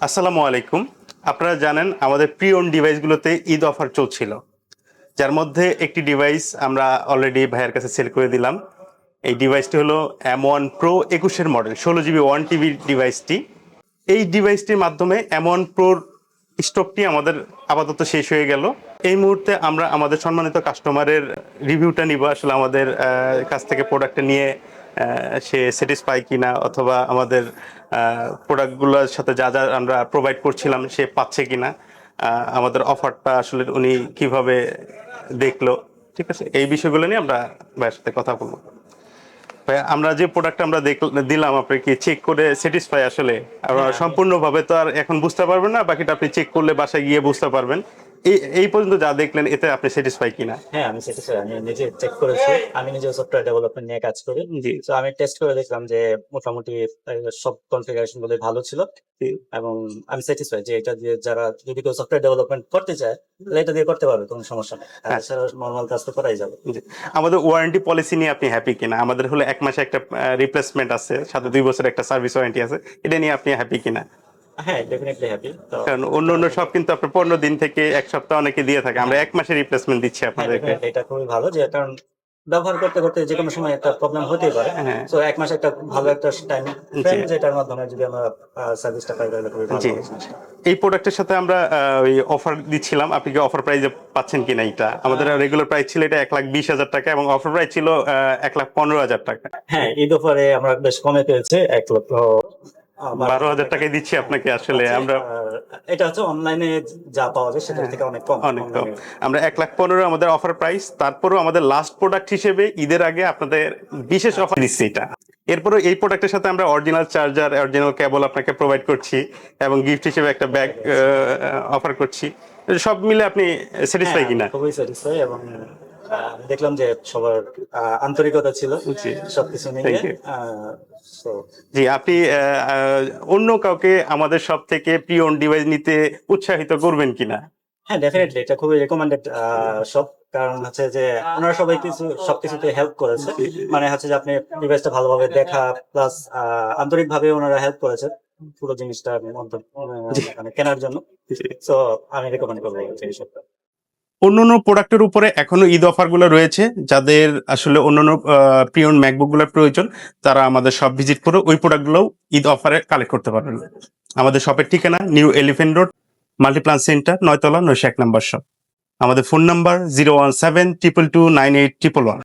আসসালামু আলাইকুম। আপনারা জানেন আমাদের প্রি ওন ডিভাইসগুলোতে ঈদ অফার চলছিল, যার মধ্যে একটি ডিভাইস আমরা অলরেডি ভাইয়ের কাছে সেল করে দিলাম। এই ডিভাইসটি হলো M1 Pro 21-এর model 16 GB 1 TB ডিভাইসটি। এই ডিভাইসটির মাধ্যমে M1 Proর স্টকটি আমাদের আপাতত শেষ হয়ে গেল। এই মুহূর্তে আমরা আমাদের সম্মানিত কাস্টমারের রিভিউটা নিব, আসলে আমাদের কাছ থেকে প্রোডাক্টটা নিয়ে সে স্যাটিসফাই কিনা, অথবা আমাদের প্রোডাক্টগুলোর সাথে যা যা আমরা প্রোভাইড করছিলাম সে পাচ্ছে কিনা, আমাদের অফারটা আসলে উনি কিভাবে দেখলো। ঠিক আছে, এই বিষয়গুলো নিয়ে আমরা ভাইয়ের সাথে কথা বলবো। ভাই, আমরা যে প্রোডাক্ট আমরা দিলাম, আপনি কি চেক করে স্যাটিসফাই? আসলে আপনারা হ্যাঁ, আমি সম্পূর্ণভাবে তো আর এখন বুঝতে পারবেন না, বাকিটা আপনি চেক করলে বাসায় গিয়ে বুঝতে পারবেন। এই পর্যন্ত যা দেখলেন এতে আপনি স্যাটিসফাই কিনা? হ্যাঁ, আমি স্যাটিসফাই। আমি নিজে চেক করেছি। আমি নিজে সফটওয়্যার ডেভেলপমেন্ট নিয়ে কাজ করি। জি। তো আমি টেস্ট করে দেখলাম যে মোটামুটি সব কনফিগারেশন গুলো ভালো ছিল জি। এবং আমি স্যাটিসফাই যে এটা দিয়ে যারা যদি কেউ সফটওয়্যার ডেভেলপমেন্ট করতে চায় তাহলে এটা দিয়ে করতে পারবে, কোনো সমস্যা নেই। আর হ্যাঁ। এছাড়া নর্মাল কাজ তো করাই যাবে। জি। আমাদের ওয়ারেন্টি পলিসি নিয়ে আপনি হ্যাপি কিনা? আমাদের হলো 1 মাসে একটা রিপ্লেসমেন্ট আছে, সাথে 2 বছরের একটা সার্ভিস ওয়ারেন্টি আছে। এটা নিয়ে আপনি হ্যাপি কিনা? হ্যাঁ, ডেফিনেটলি হ্যাপি। তো কারণ অন্য অন্য সব কিন্তু আপনার 15 দিন থেকে 1 সপ্তাহ অনেকে দিয়ে থাকে, আমরা 1 মাসের রিপ্লেসমেন্ট দিচ্ছি হ্যাঁ, আপনাদেরকে। ডেফিনেটলি এটা খুবই ভালো, যে কারণ ব্যবহার করতে করতে যে কোনো সময় একটা প্রবলেম হতেই পারে। হ্যাঁ। তো 1 মাস একটা ভালো একটা টাইম জি। ফ্রেম, যেটার মাধ্যমে যদি আমরা সার্ভিসটা পাই তাহলে খুবই ভালো জি। হবে জিনিসটা। এই প্রোডাক্টের সাথে আমরা ওই অফার দিচ্ছিলাম, আপনি কি অফার প্রাইজে পাচ্ছেন কিনা? এটা আমাদের রেগুলার প্রাইস ছিল এটা 1,20,000 টাকা, এবং অফার প্রাইস ছিল 1,15,000 টাকা। হ্যাঁ, ঈদ অফারে আমরা বেশ কমে পেয়েছি 1 লক্ষ 12,000 টাকা। টাকায় দিচ্ছি হ্যাঁ, আপনাকে, আসলে পাচ্ছি। আমরা। আর এটা হচ্ছে অনলাইনে যা পাওয়া যায় সেটার থেকে অনেক কম অনেক কম। অনলাইনে। আমরা 1,15,000 আমাদের অফার প্রাইস, তারপরেও আমাদের লাস্ট প্রোডাক্ট হিসেবে ঈদের আগে আপনাদের বিশেষ অফার দিচ্ছি এটা। এরপরে এই প্রোডাক্টের সাথে আমরা অরিজিনাল চার্জার, অরিজিনাল কেবল আপনাকে প্রোভাইড করছি, এবং গিফট হিসেবে একটা ব্যাগ অফার করছি। সব মিলে আপনি হ্যাঁ, স্যাটিসফাই আমি কিনা? খুবই স্যাটিসফাই এবং আমি দেখলাম যে সবার আন্তরিকতা ছিল জি। সবকিছু মিলিয়ে। Thank you. So, জি, আপনি অন্য কাউকে আমাদের সব থেকে প্রি ওন ডিভাইস নিতে উৎসাহিত করবেন কিনা? হ্যাঁ, ডেফিনেটলি এটা খুবই রেকমেন্ডেড শপ। কারণ হচ্ছে যে ওনারা সবাই সবকিছুতে হেল্প করেছে। মানে হচ্ছে যে আপনি ডিভাইসটা ভালোভাবে দেখা প্লাস আন্তরিকভাবে ওনারা হেল্প করেছে পুরো জিনিসটা জি। মানে কেনার জন্য। জি। তো আমি রেকমেন্ড করবো এই শপটা। অন্যান্য প্রোডাক্টের উপরে এখনো ঈদ অফারগুলো রয়েছে। যাদের আসলে অন্যান্য প্রিয়ন ম্যাকবুকগুলোর প্রয়োজন, তারা আমাদের শপ ভিজিট করে ওই প্রোডাক্টগুলোও ঈদ অফারে কালেক্ট করতে পারবেন। আমাদের শপের ঠিকানা new elephant road, Multiplan centre, 9 তলা, 901 নম্বর শপ। আমাদের ফোন নাম্বার 01722298111।